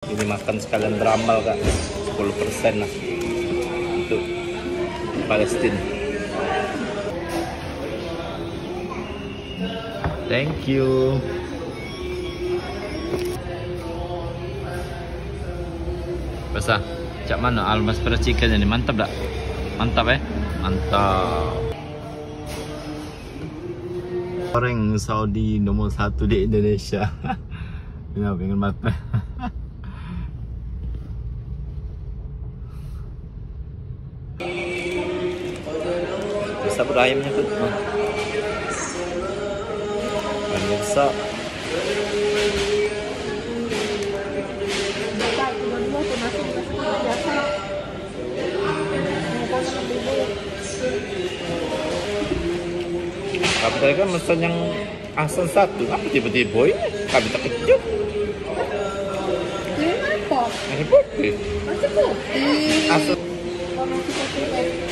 Ini makan sekalian beramal kak, 10% lah untuk Palestina. Thank you. Basa, cak mana almas percikan ini, mantap tak? Mantap mantap. Orang Saudi nomor 1 di Indonesia. Ini pengen mata. Bisa berayamnya tuh. Pemirsa. Tapi tadi kan mesen yang asen 1, apa tiba-tiba ini? Kami terkejut. Ini apa? Nasi putih. Nasi putih. Asen. Oh, nasi putih.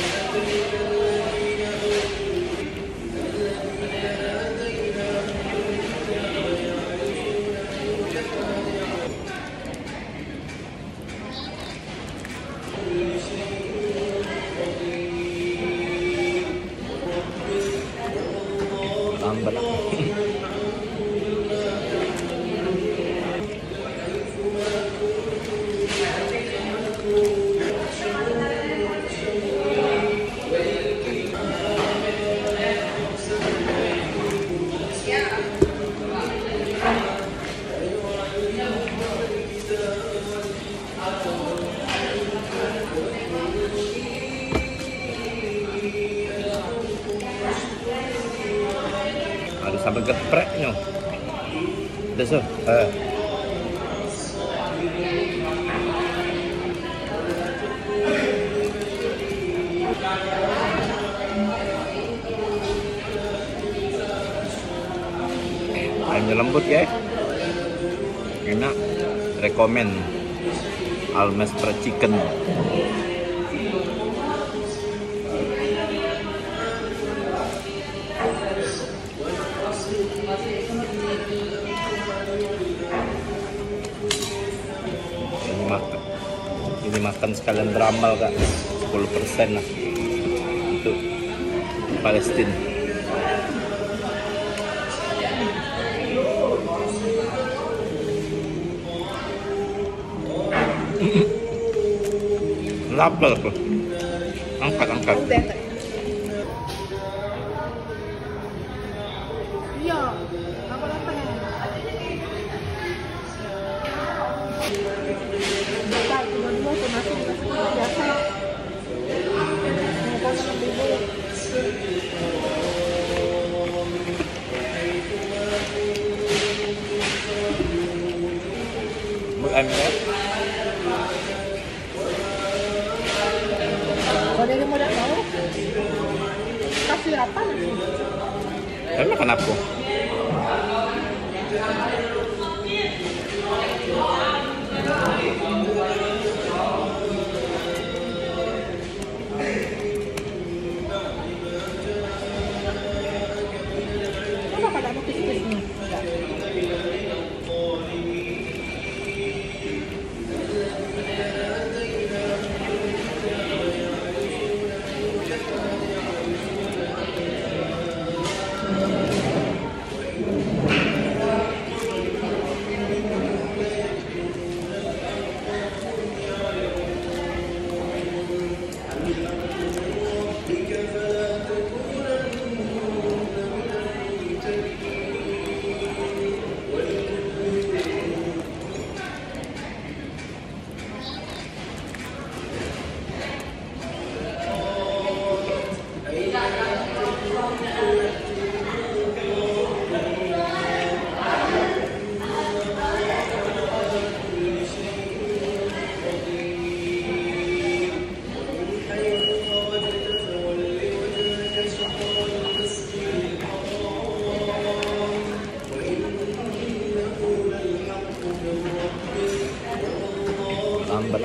Lambat. Ada sampai gepreknya. Udah so. Ayamnya lembut ya. Enak. Rekomen Almas Fried Chicken. Ini makan sekalian beramal kak, 10% lah untuk Palestina. Lapar tuh. Angkat. Iya, aku lapar. Dua tuh nasi biasa. Mau makan dulu. Ayamnya. Kalau dia mau tidak mau, kasih apa? Ayam makan apa? Kenapa pada mau kis-kisnya? Lambat.